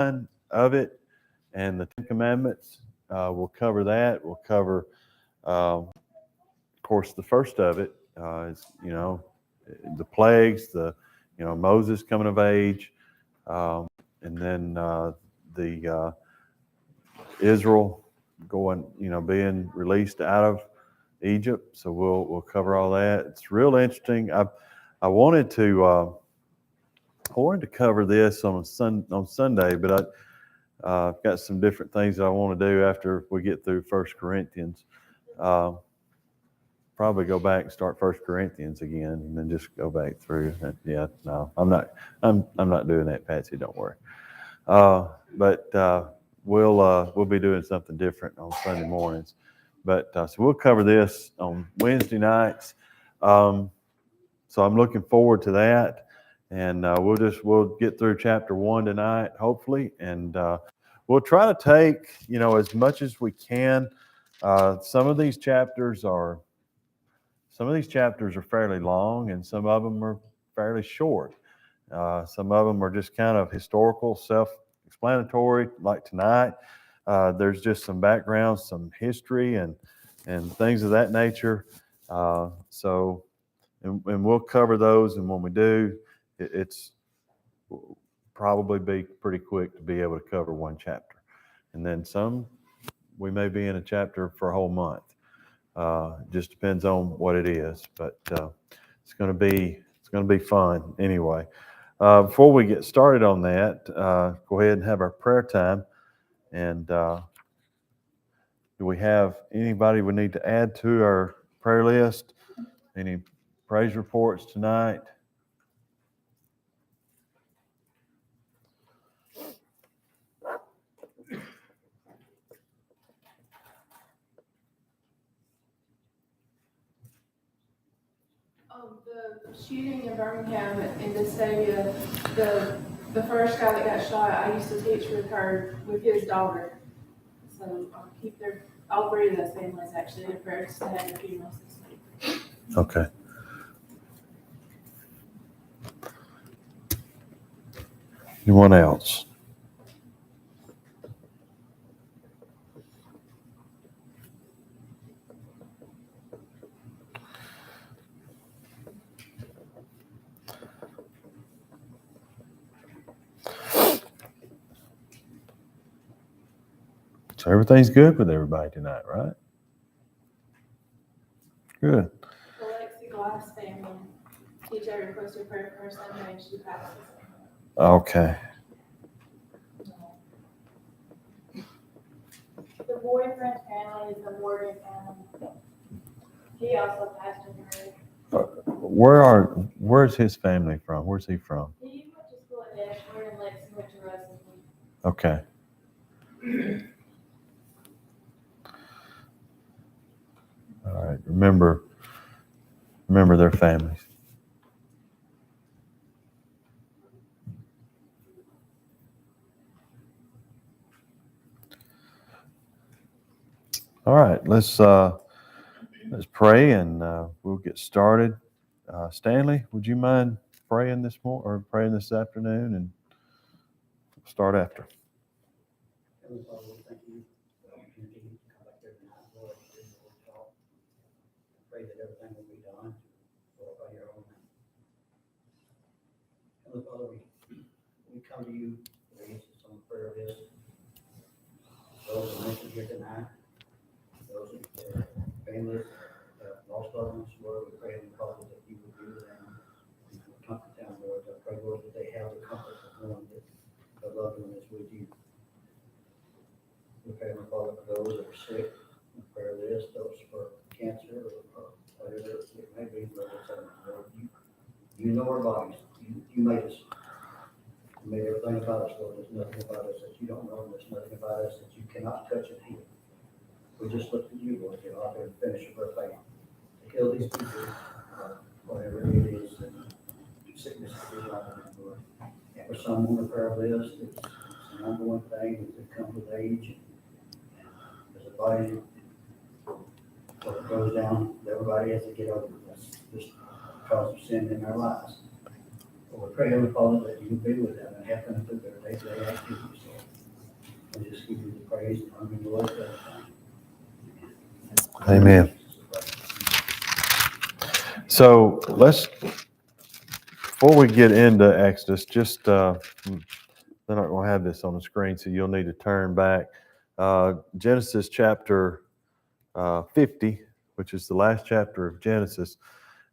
of it and the Ten Commandments. We'll cover that. We'll cover, of course, the first of it is, the plagues, Moses coming of age, and then the Israel going, being released out of Egypt. So we'll cover all that. It's real interesting. I wanted to cover this on Sunday, but I've got some different things that I want to do after we get through 1 Corinthians. Probably go back and start 1 Corinthians again, and then just go back through. Yeah, no, I'm not. I'm not doing that, Patsy. Don't worry. But we'll be doing something different on Sunday mornings. But so we'll cover this on Wednesday nights. So I'm looking forward to that, and we'll get through chapter 1 tonight, hopefully, and we'll try to take as much as we can. Some of these chapters are fairly long, and some of them are fairly short. Some of them are just kind of historical, self-explanatory, like tonight. There's just some background, some history, and things of that nature. So we'll cover those, and when we do, it's probably be pretty quick to be able to cover one chapter. And then some, we may be in a chapter for a whole month. It just depends on what it is, but it's going to be fun anyway. Before we get started on that, go ahead and have our prayer time. And do we have anybody we need to add to our prayer list? Any praise reports tonight? The shooting in Birmingham in Vestavia, the first guy that got shot, I used to teach with his daughter. So keep all three of those families actually in prayers to have their funerals this week. Okay. Anyone else? So everything's good with everybody tonight, right? Good. The Lexi Glass family, TJ requested prayer for her Sunday, and she passes. Okay. The boyfriend family is the Morgan family. He also passed away. Where's his family from? Where's he from? He went to school at Ashford, and Lexi went to Russell. Okay. All right. Remember their families. All right. Let's pray, and we'll get started. Stanley, would you mind praying this morning or praying this afternoon, and start after? Heavenly Father, we thank you for the opportunity to come back here tonight, Lord, and Lord, talk. I pray that everything will be done, Lord, by your own name. Heavenly Father, we come to you for the answers on the prayer list. Those that mentioned here tonight, those that are families, lost loved ones, Lord, we pray and call that you would be with them and comfort them, Lord. I pray, Lord, that they have the comfort of knowing that their loved one is with you. We pray, my Father, for those that are sick, on the prayer list, those for cancer, or whatever it may be, Lord, you know our bodies. You made us. You made everything about us, Lord. There's nothing about us that you don't know, and there's nothing about us that you cannot touch and heal. We just look to you, Lord, the author and finisher of our faith, to heal these people, whatever it is, and sickness is on them, Lord. And for some on the prayer list, it's an ongoing thing as they come with age. As a body, what it goes down, everybody has to get over this because of sin in their lives. we pray, Heavenly Father, that you be with them and help them through their day-to-day activities, Lord. And just give you the praise and honor and glory for everything. Amen. So before we get into Exodus, just, they're not going to have this on the screen, so you'll need to turn back. Genesis chapter 50, which is the last chapter of Genesis.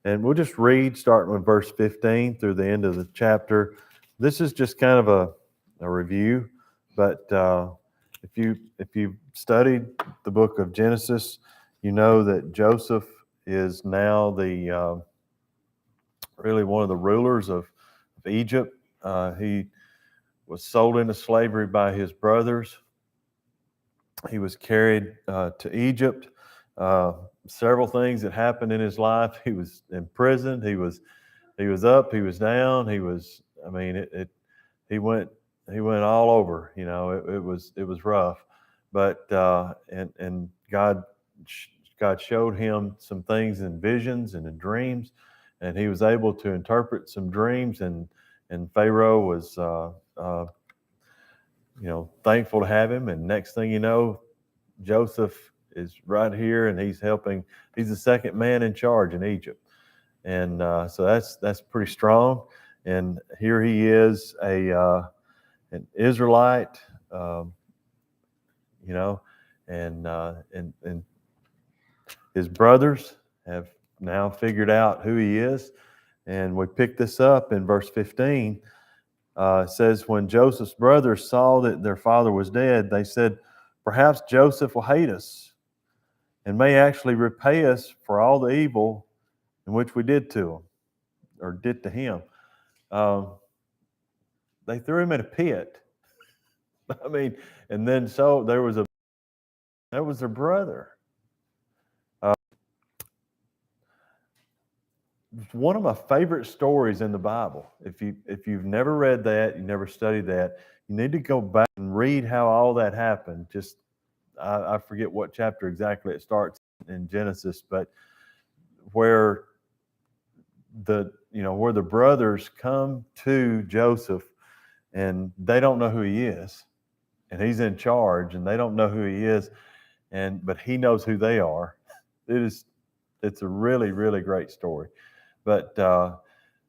And we'll just read starting with verse 15 through the end of the chapter. This is just kind of a review, but if you've studied the book of Genesis, you know that Joseph is now the really one of the rulers of Egypt. He was sold into slavery by his brothers. He was carried to Egypt. Several things that happened in his life. He was imprisoned. He was up. He was down. He was. I mean, he went all over. You know, it was rough. But and God showed him some things in visions and in dreams, and he was able to interpret some dreams. And Pharaoh was thankful to have him. And next thing you know, Joseph is right here, and he's helping. He's the second man in charge in Egypt, and so that's pretty strong. And here he is, an Israelite, and his brothers have now figured out who he is. And we pick this up in verse 15. It says, when Joseph's brothers saw that their father was dead, they said, perhaps Joseph will hate us and may actually repay us for all the evil in which we did to him, or did to him. They threw him in a pit. I mean, and then so that was their brother. One of my favorite stories in the Bible. If you've never read that, you never studied that, you need to go back and read how all that happened. Just I forget what chapter exactly it starts in Genesis, but where the brothers come to Joseph and they don't know who he is, and he's in charge, and they don't know who he is, but he knows who they are. It's a really, really great story. But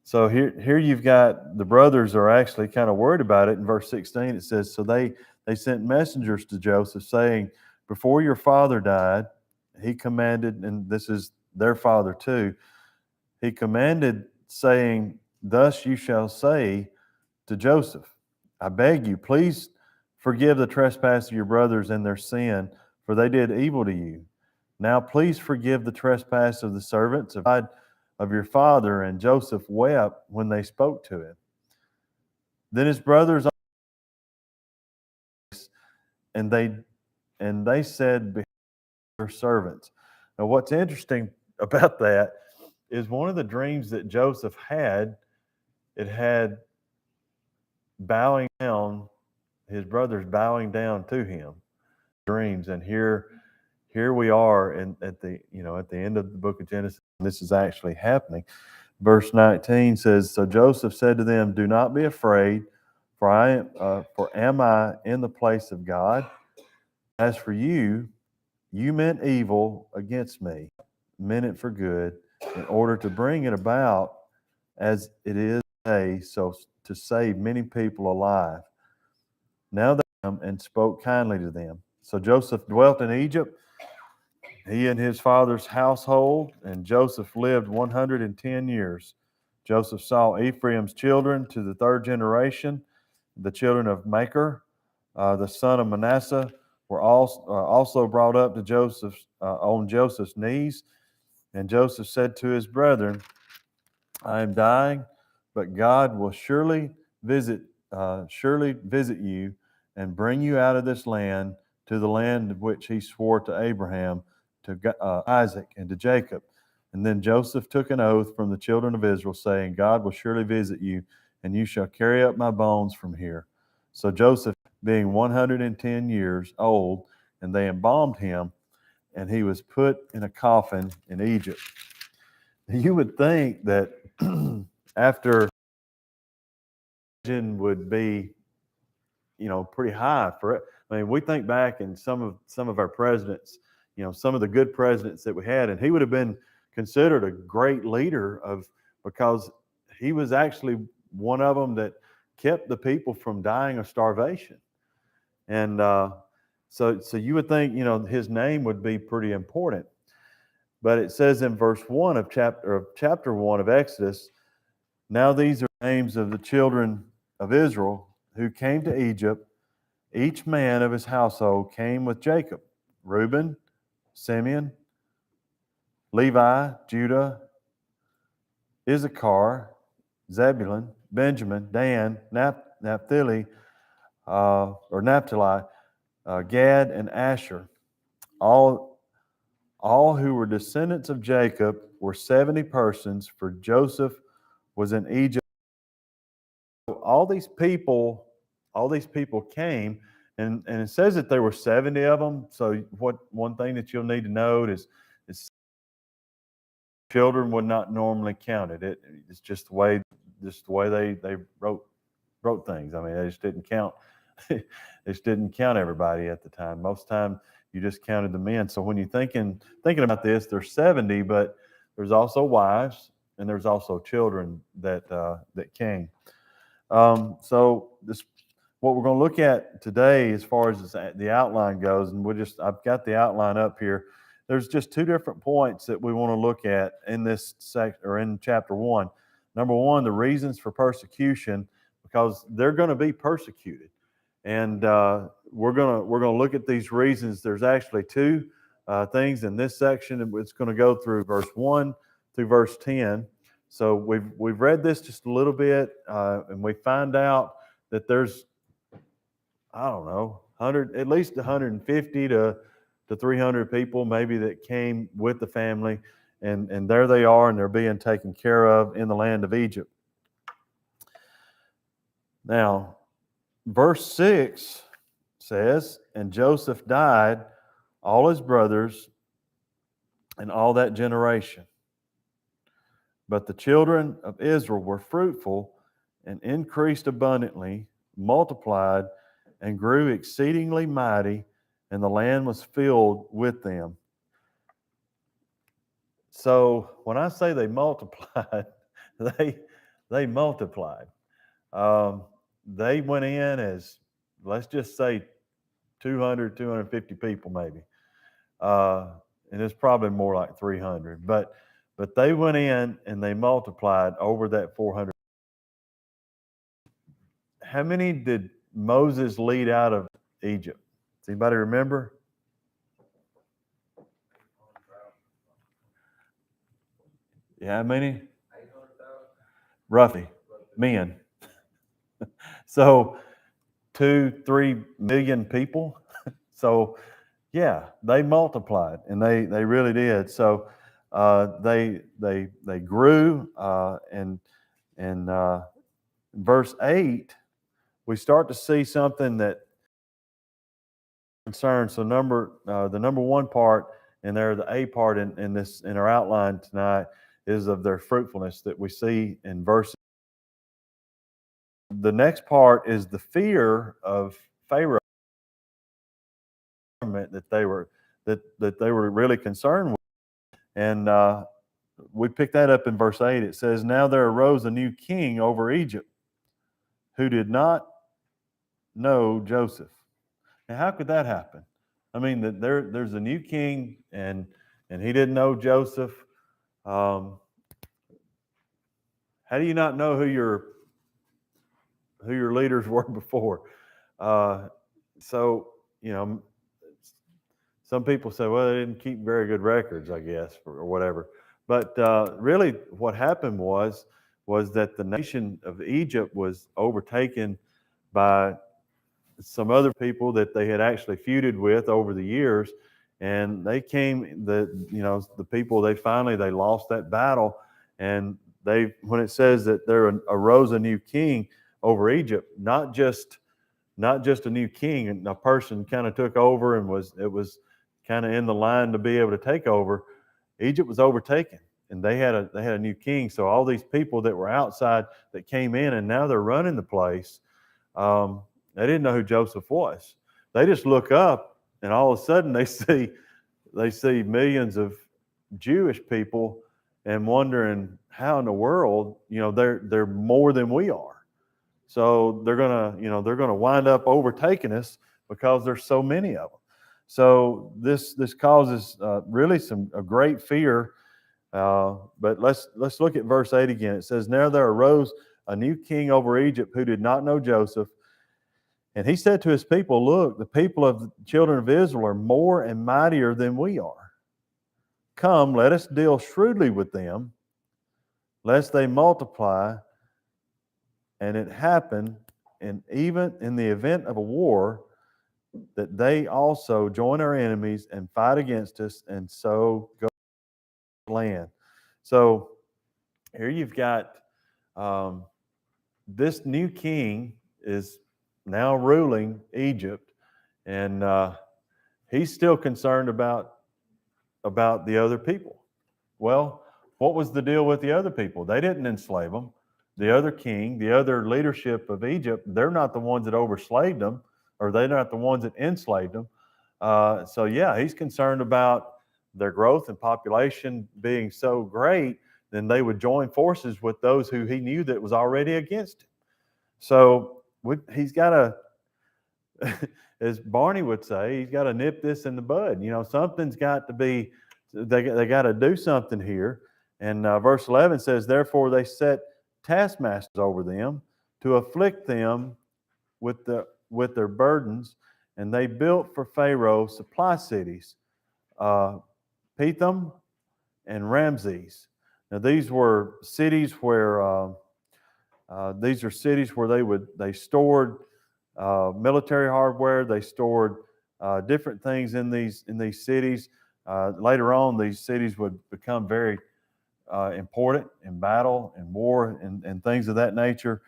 so here you've got the brothers are actually kind of worried about it. In verse 16 it says, so they sent messengers to Joseph saying, before your father died, he commanded, and this is their father too, he commanded, saying, thus you shall say to Joseph, I beg you, please forgive the trespass of your brothers and their sin, for they did evil to you. Now please forgive the trespass of the servants of your father. And Joseph wept when they spoke to him. Then his brothers, and they said, behold, your servants. Now what's interesting about that is one of the dreams that Joseph had, it had bowing down, his brothers bowing down to him. Dreams. And here we are at the end of the book of Genesis. This is actually happening. Verse 19 says, so Joseph said to them, do not be afraid, for am I in the place of God? As for you, you meant evil against me, meant it for good, in order to bring it about as it is today, so to save many people alive. Now they came and spoke kindly to them. So Joseph dwelt in Egypt, he and his father's household, and Joseph lived 110 years. Joseph saw Ephraim's children to the third generation. The children of Machir, the son of Manasseh, were also brought up to on Joseph's knees. And Joseph said to his brethren, I am dying, but God will surely visit you and bring you out of this land to the land of which he swore to Abraham, to Isaac, and to Jacob. And then Joseph took an oath from the children of Israel, saying, God will surely visit you, and you shall carry up my bones from here. So Joseph, being 110 years old, and they embalmed him, and he was put in a coffin in Egypt. You would think that after would be, pretty high for it. I mean, we think back in some of our presidents, some of the good presidents that we had, and he would have been considered a great leader because he was actually one of them that kept the people from dying of starvation. And so you would think, his name would be pretty important. But it says in verse 1 of chapter 1 of Exodus, now these are names of the children of Israel who came to Egypt. Each man of his household came with Jacob: Reuben, Simeon, Levi, Judah, Issachar, Zebulun, Benjamin, Dan, Naphtali, Gad, and Asher. All who were descendants of Jacob were 70 persons, for Joseph was in Egypt. All these people came, and it says that there were 70 of them. So one thing that you'll need to note is children would not normally count it. It's just the way they wrote things. I mean, they just didn't count. They just didn't count everybody at the time. Most time you just counted the men. So when you're thinking about this, there's 70, but there's also wives and there's also children that came. So what we're going to look at today, as far as the outline goes, and I've got the outline up here. There's just two different points that we want to look at in this in chapter 1. Number one, the reasons for persecution, because they're going to be persecuted, and we're going to look at these reasons. There's actually two things in this section, and it's going to go through verse 1 through verse 10. So we've read this just a little bit, and we find out that there's, I don't know, at least 150 to 300 people maybe that came with the family, and there they are, and they're being taken care of in the land of Egypt. Now, verse 6 says, and Joseph died, all his brothers, and all that generation. But the children of Israel were fruitful and increased abundantly, multiplied, and grew exceedingly mighty, and the land was filled with them. So when I say they multiplied, they multiplied. They went in as, let's just say, 200, 250 people maybe. And it's probably more like 300. But they went in and they multiplied over that 400. How many did Moses lead out of Egypt? Does anybody remember? Yeah, how many? Roughly, men. So 2-3 million people. So yeah, they multiplied, and they really did. So they grew, and verse 8, we start to see something that concerns. So the number one part, and there the A part in our outline tonight, is of their fruitfulness that we see in verse. The next part is the fear of Pharaoh that they were really concerned with, and we pick that up in verse 8. It says, "Now there arose a new king over Egypt, who did not know Joseph." Now, how could that happen? I mean, there's a new king, and he didn't know Joseph. How do you not know who your leaders were before? So some people say, well, they didn't keep very good records, I guess, or whatever. But really, what happened was that the nation of Egypt was overtaken by some other people that they had actually feuded with over the years, and they came. The people they lost that battle, and when it says that there arose a new king over Egypt, not just a new king, and a person kind of took over and was kind of in the line to be able to take over. Egypt was overtaken, and they had a new king. So all these people that were outside that came in, and now they're running the place. They didn't know who Joseph was. They just look up, and all of a sudden they see millions of Jewish people, and wondering how in the world, they're more than we are. So they're gonna wind up overtaking us because there's so many of them. So this causes really a great fear. But let's look at verse 8 again. It says, "Now there arose a new king over Egypt who did not know Joseph. And he said to his people, Look, the people of the children of Israel are more and mightier than we are. Come, let us deal shrewdly with them, lest they multiply. And it happened, and even in the event of a war, that they also join our enemies and fight against us, and so go to the land." So here you've got this new king is now ruling Egypt, and he's still concerned about the other people. Well, what was the deal with the other people? They didn't enslave them. The other king, the other leadership of Egypt, they're not the ones that overslaved them, or they're not the ones that enslaved them. So yeah, he's concerned about their growth and population being so great, then they would join forces with those who he knew that was already against him. So he's got to, as Barney would say, he's got to nip this in the bud. Something's got to be, they got to do something here. And verse 11 says, "Therefore they set taskmasters over them to afflict them with their burdens, and they built for Pharaoh supply cities, Pithom and Ramses." Now these were cities where they stored military hardware. They stored different things in these cities. Later on, these cities would become very important in battle and war and things of that nature.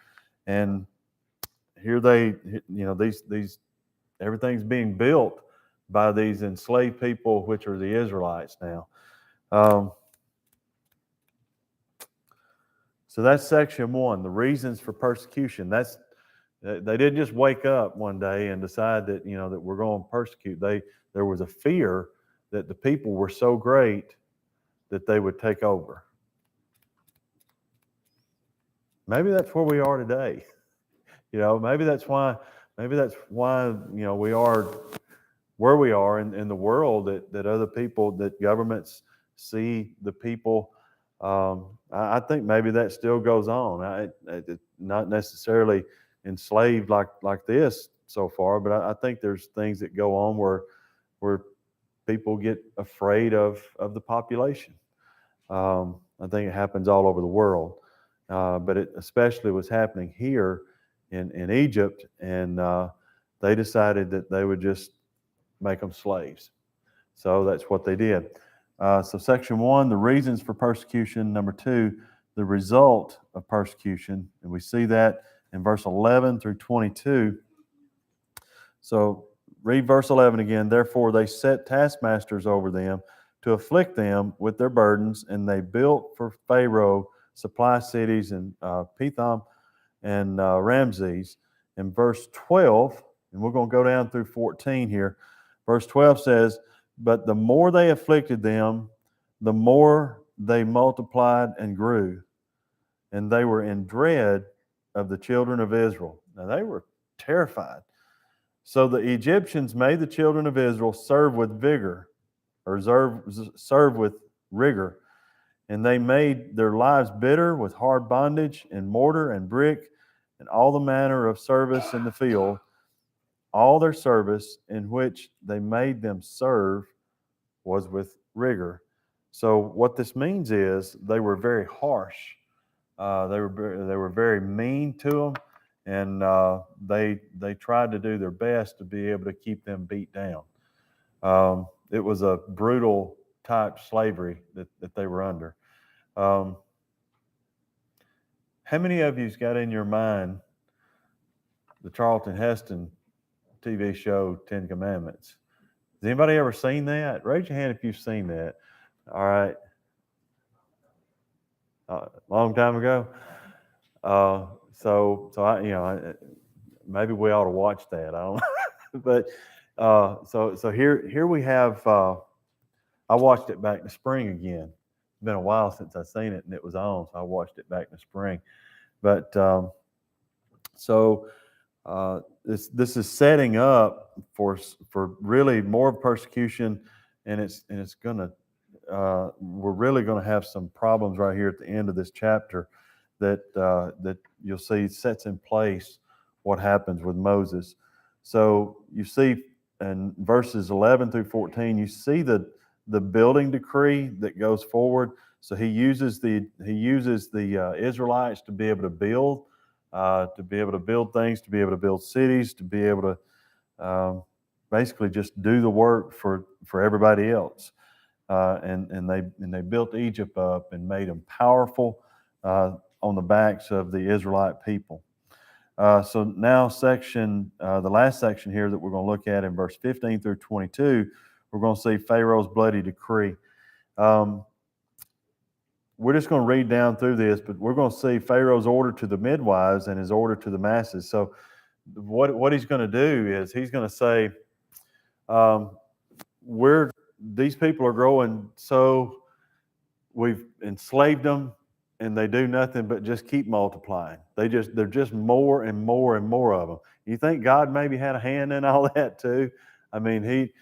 And here these everything's being built by these enslaved people, which are the Israelites now. So that's section 1, the reasons for persecution. They didn't just wake up one day and decide that that we're going to persecute. There was a fear that the people were so great that they would take over. Maybe that's where we are today. Maybe that's why we are where we are in the world, that other people, that governments see the people. I think maybe that still goes on. Not necessarily enslaved like this so far, but I think there's things that go on where people get afraid of the population. I think it happens all over the world, but it especially was happening here in Egypt, and they decided that they would just make them slaves. So that's what they did. So section 1, the reasons for persecution. Number 2, the result of persecution. And we see that in verse 11 through 22. So read verse 11 again. "Therefore they set taskmasters over them to afflict them with their burdens, and they built for Pharaoh supply cities in Pithom and Ramses." In verse 12, and we're going to go down through 14 here. Verse 12 says, "But the more they afflicted them, the more they multiplied and grew, and they were in dread of the children of Israel." Now they were terrified. "So the Egyptians made the children of Israel serve with vigor, or serve with rigor, and they made their lives bitter with hard bondage and mortar and brick and all the manner of service in the field. All their service in which they made them serve was with rigor." So what this means is they were very harsh. They were very mean to them, and they tried to do their best to be able to keep them beat down. It was a brutal type slavery that they were under. How many of you's got in your mind the Charlton Heston TV show 10 Commandments? Has anybody ever seen that? Raise your hand if you've seen that. All right. long time ago. So maybe we ought to watch that. I don't know. But so here we have, I watched it back in the spring again. It's been a while since I've seen it and it was on, so I watched it back in the spring. But this is setting up for really more persecution, and it's gonna we're really gonna have some problems right here at the end of this chapter that you'll see sets in place what happens with Moses. So you see in verses 11 through 14, you see the building decree that goes forward. So he uses the Israelites to be able to build things, to be able to build cities, to be able to basically just do the work for everybody else. And they built Egypt up and made them powerful on the backs of the Israelite people. So now the last section here that we're going to look at in verse 15 through 22, we're going to see Pharaoh's bloody decree. We're just going to read down through this, but we're going to see Pharaoh's order to the midwives and his order to the masses. So what he's going to do is he's going to say, these people are growing, so we've enslaved them, and they do nothing but just keep multiplying. They're just more and more and more of them. You think God maybe had a hand in all that too? I mean, he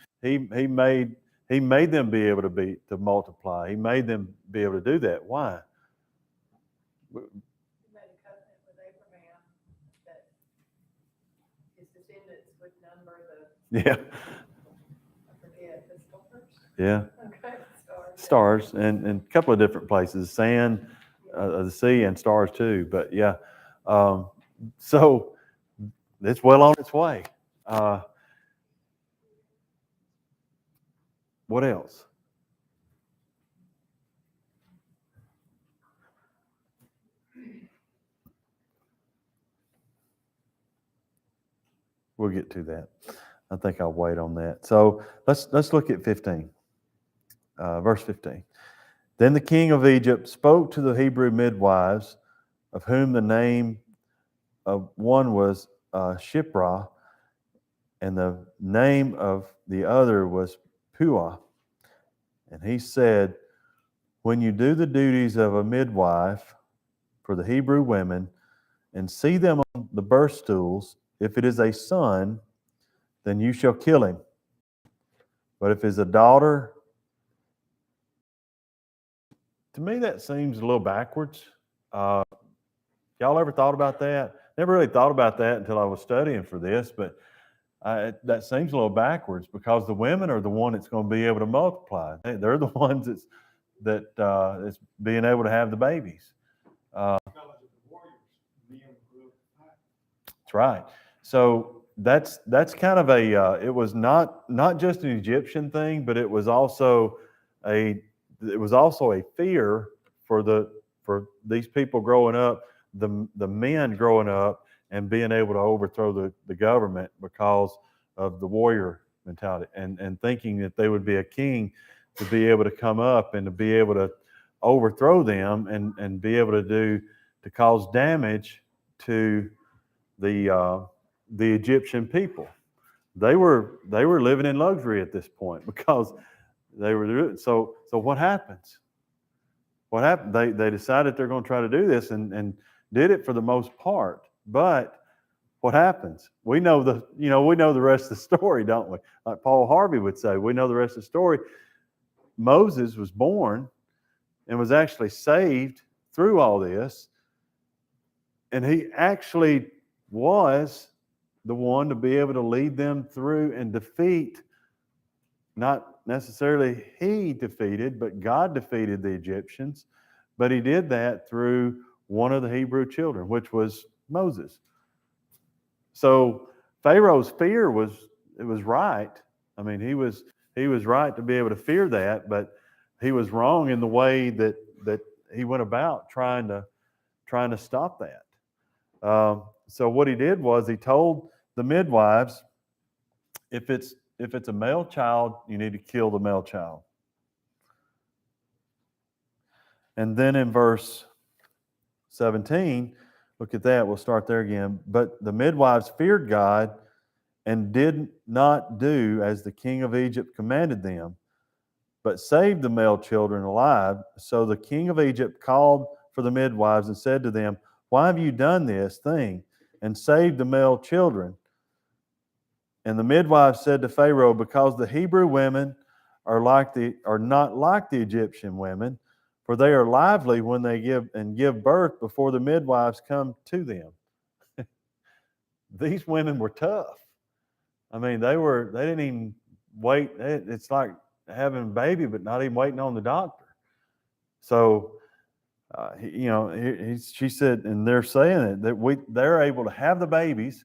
made them be able to multiply. He made them be able to do that. Why? He made a covenant with Abraham that his descendants would number Yeah. I forget, the stars? Yeah. Okay, Stars and a couple of different places, sand, the sea, and stars too. But yeah, so it's well on its way. What else? We'll get to that. I think I'll wait on that. So let's look at 15, verse 15. Then the king of Egypt spoke to the Hebrew midwives, of whom the name of one was Shiphrah, and the name of the other was Puah. And he said, when you do the duties of a midwife for the Hebrew women and see them on the birth stools, if it is a son, then you shall kill him. But if it's a daughter, to me that seems a little backwards. Y'all ever thought about that? Never really thought about that until I was studying for this, but that seems a little backwards because the women are the one that's going to be able to multiply. They're the ones that's being able to have the babies. That's right. So that's kind of it was not just an Egyptian thing, but it was also a fear for these people growing up, the men growing up and being able to overthrow the government because of the warrior mentality and thinking that they would be a king to be able to come up and to be able to overthrow them and be able to cause damage to the Egyptian people. They were living in luxury at this point because they were so what happens? What happened? They decided they're going to try to do this and did it for the most part. But what happens? We know the rest of the story, don't we? Like Paul Harvey would say, we know the rest of the story. Moses was born and was actually saved through all this. And he actually was the one to be able to lead them through and defeat, not necessarily he defeated, but God defeated the Egyptians. But he did that through one of the Hebrew children, which was Moses. So Pharaoh's fear was right. I mean, he was right to be able to fear that, but he was wrong in the way that he went about trying to stop that. So what he did was he told the midwives, if it's a male child, you need to kill the male child. And then in verse 17, look at that. We'll start there again. But the midwives feared God and did not do as the king of Egypt commanded them, but saved the male children alive. So the king of Egypt called for the midwives and said to them, why have you done this thing and saved the male children? And the midwives said to Pharaoh, because the Hebrew women are not like the Egyptian women, for they are lively when they give birth before the midwives come to them. These women were tough. I mean, they didn't even wait. It's like having a baby, but not even waiting on the doctor. So, she said, and they're saying it, that they're able to have the babies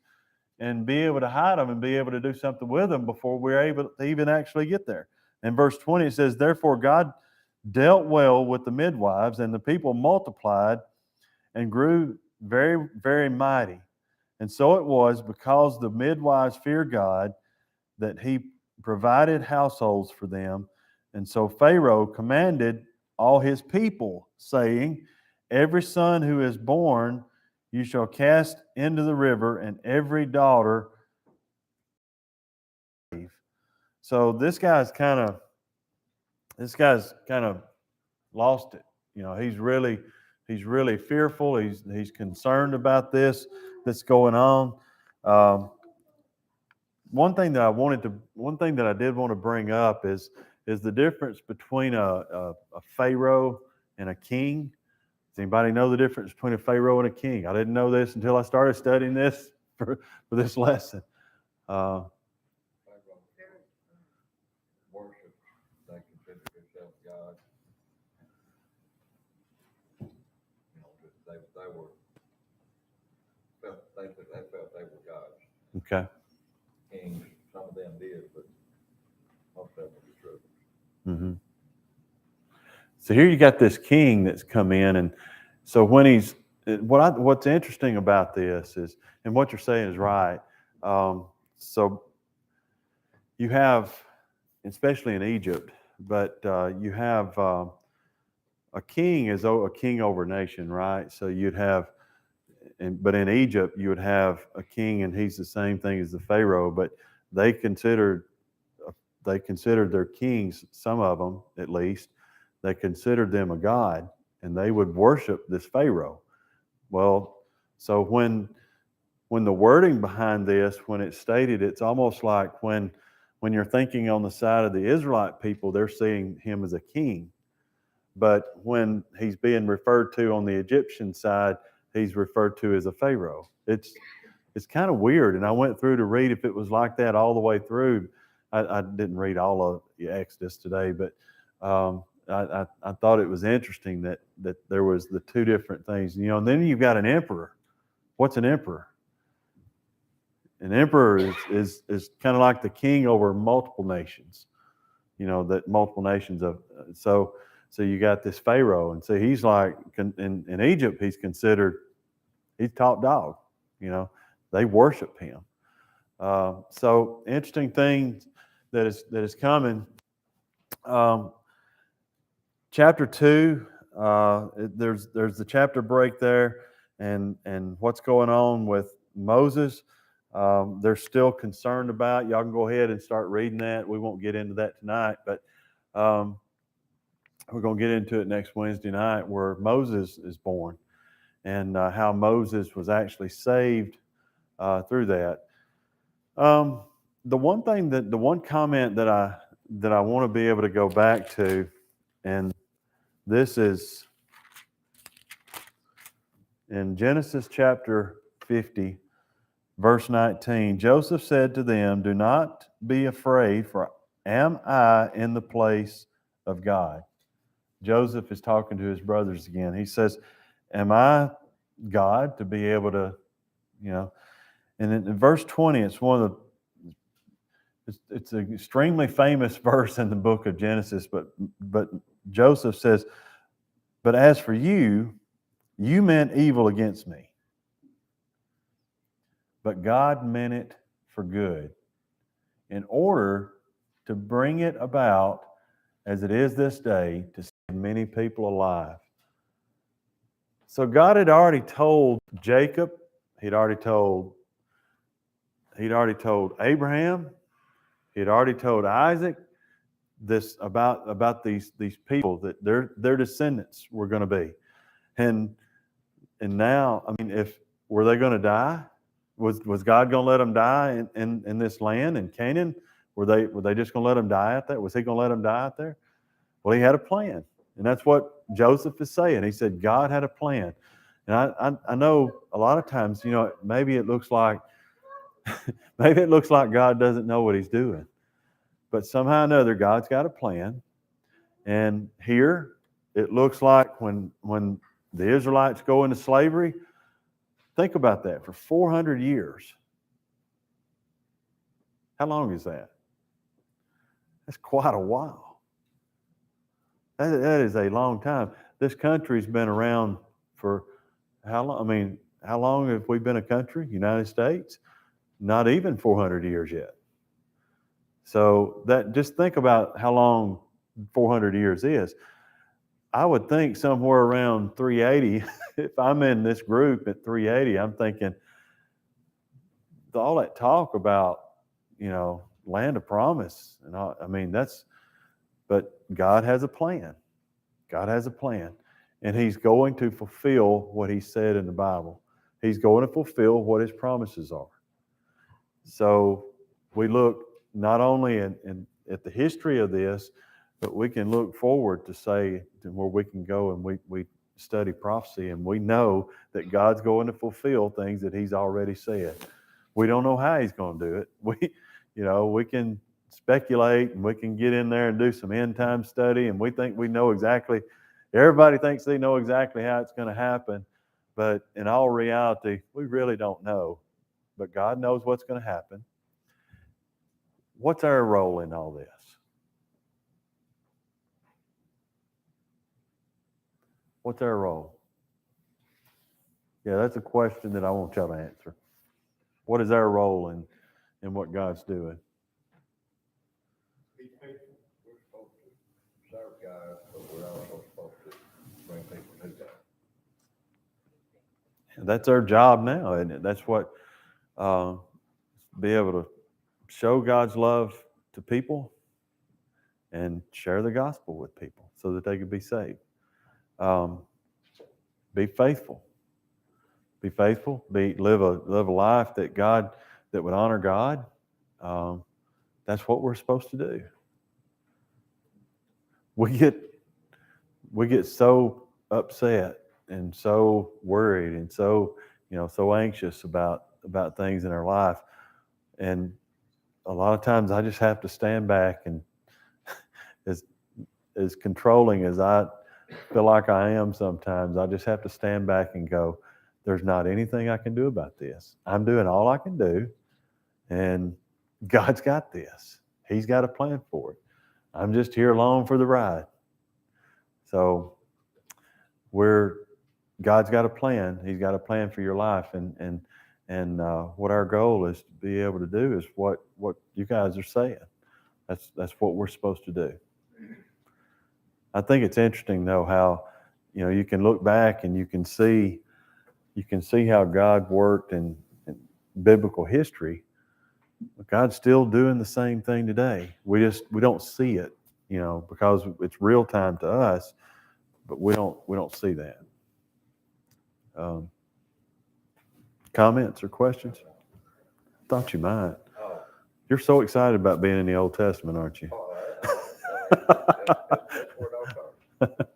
and be able to hide them and be able to do something with them before we're able to even actually get there. In verse 20, it says, therefore God dealt well with the midwives, and the people multiplied and grew very, very mighty. And so it was, because the midwives feared God, that he provided households for them. And so Pharaoh commanded all his people, saying, every son who is born you shall cast into the river, and every daughter. So this guy's kind of lost it. He's really fearful. He's concerned about this that's going on. One thing that I did want to bring up is the difference between a pharaoh and a king. Does anybody know the difference between a pharaoh and a king? I didn't know this until I started studying this for this lesson. Worship, they consider themselves God. They felt they were gods. Okay. Kings, some of them did, but most of them were true. Mm-hmm. So here you got this king that's come in, and so when what's interesting about this is, and what you're saying is right. So you have, especially in Egypt, but you have a king is a king over a nation, right? So you'd have, but in Egypt you would have a king, and he's the same thing as the pharaoh, but they considered their kings, some of them at least, they considered them a god, and they would worship this pharaoh. Well, so when the wording behind this, when it's stated, it's almost like when you're thinking on the side of the Israelite people, they're seeing him as a king. But when he's being referred to on the Egyptian side, he's referred to as a pharaoh. It's kind of weird. And I went through to read if it was like that all the way through. I didn't read all of Exodus today, but I thought it was interesting that there was the two different things. And then you've got an emperor. What's an emperor? An emperor is kind of like the king over multiple nations. That multiple nations of so you got this pharaoh, and so he's like in Egypt he's top dog. They worship him. So interesting thing that is coming. Chapter 2, there's the chapter break there, and what's going on with Moses. They're still concerned about. Y'all can go ahead and start reading that. We won't get into that tonight, but we're going to get into it next Wednesday night, where Moses is born, and how Moses was actually saved through that. The one comment that I want to be able to go back to, and this is in Genesis chapter 50, verse 19. Joseph said to them, "Do not be afraid, for am I in the place of God?" Joseph is talking to his brothers again. He says, "Am I God to be able to, And in verse 20, it's an extremely famous verse in the book of Genesis, but Joseph says, "But as for you, you meant evil against me, but God meant it for good, in order to bring it about as it is this day, to save many people alive." So God had already told Jacob, he'd already told Abraham, he'd already told Isaac this about these people that their descendants were going to be. And now, I mean, were they going to die? Was God going to let them die in this land in Canaan? Were they just going to let them die out there? Was he going to let them die out there? Well, he had a plan. And that's what Joseph is saying. He said God had a plan. And I know a lot of times, maybe it looks like God doesn't know what he's doing. But somehow or another, God's got a plan. And here it looks like when the Israelites go into slavery, think about that, for 400 years. How long is that? That's quite a while. That is a long time. This country's been around for how long? I mean, how long have we been a country? United States? Not even 400 years yet. So just think about how long 400 years is. I would think somewhere around 380, if I'm in this group at 380, I'm thinking all that talk about, land of promise and all, I mean, but God has a plan. God has a plan. And he's going to fulfill what he said in the Bible. He's going to fulfill what his promises are. So we look not only at the history of this, but we can look forward to where we can go and we study prophecy, and we know that God's going to fulfill things that he's already said. We don't know how he's going to do it. We can speculate and we can get in there and do some end time study, and we think we know exactly. Everybody thinks they know exactly how it's going to happen, but in all reality, we really don't know. But God knows what's going to happen. What's our role in all this? What's our role? Yeah, that's a question that I want y'all to answer. What is our role in what God's doing? Be faithful. We're supposed to serve God, but we're also supposed to bring people to God. And that's our job now, isn't it? That's what, be able to show God's love to people and share the gospel with people so that they can be saved. Be faithful. Be faithful. Live a life that would honor God. That's what we're supposed to do. We get so upset and so worried and so anxious about things in our life, and a lot of times I just have to stand back and as controlling as I feel like I am sometimes, I just have to stand back and go, there's not anything I can do about this. I'm doing all I can do, and God's got this. He's got a plan for it. I'm just here along for the ride. So God's got a plan. He's got a plan for your life, and what our goal is to be able to do is what you guys are saying. That's what we're supposed to do. I think it's interesting though how you can look back and you can see how God worked in biblical history. God's still doing the same thing today. We don't see it, because it's real time to us, but we don't see that. Comments or questions? Thought you might. Oh. You're so excited about being in the Old Testament, aren't you? That's what I'm talking.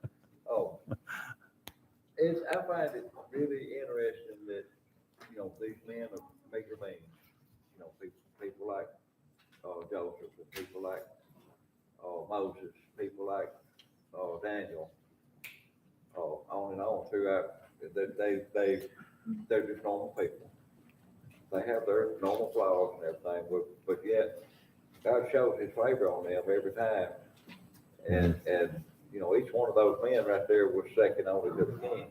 Oh, I find it really interesting that these men of major names, people like Joseph, and people like Moses, people like Daniel, on and on throughout. They're just normal people. They have their normal flaws and everything, but yet God shows his favor on them every time. And each one of those men right there was second only to the king.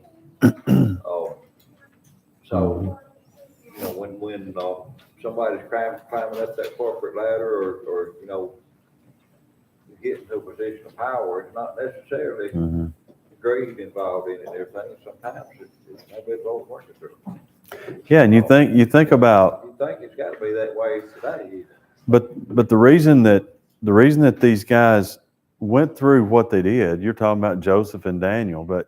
So when somebody's climbing up that corporate ladder or getting to a position of power, it's not necessarily greed involved in it and everything, and sometimes it's maybe it's all working through. Yeah, and you think about, You think it's gotta be that way today, but the reason that these guys went through what they did, you're talking about Joseph and Daniel, but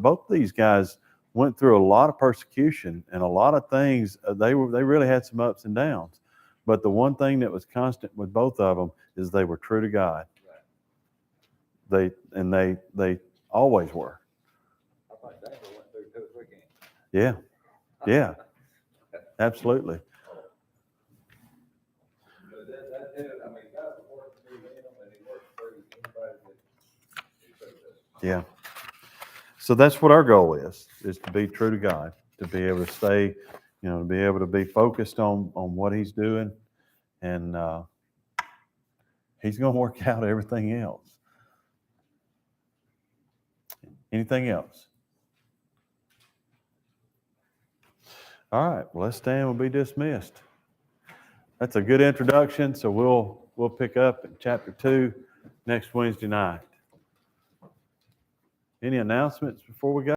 both these guys went through a lot of persecution and a lot of things. They really had some ups and downs, but the one thing that was constant with both of them is they were true to God. They always were. I think Daniel went through 2 or 3 games. Yeah, yeah, absolutely. But that's it, I mean, God was working through them and he worked through anybody that he could have. Yeah. So that's what our goal is to be true to God, to be able to stay, to be able to be focused on what He's doing, and He's going to work out everything else. Anything else? All right, well, let's stand. We'll be dismissed. That's a good introduction. So we'll pick up in chapter 2 next Wednesday night. Any announcements before we go?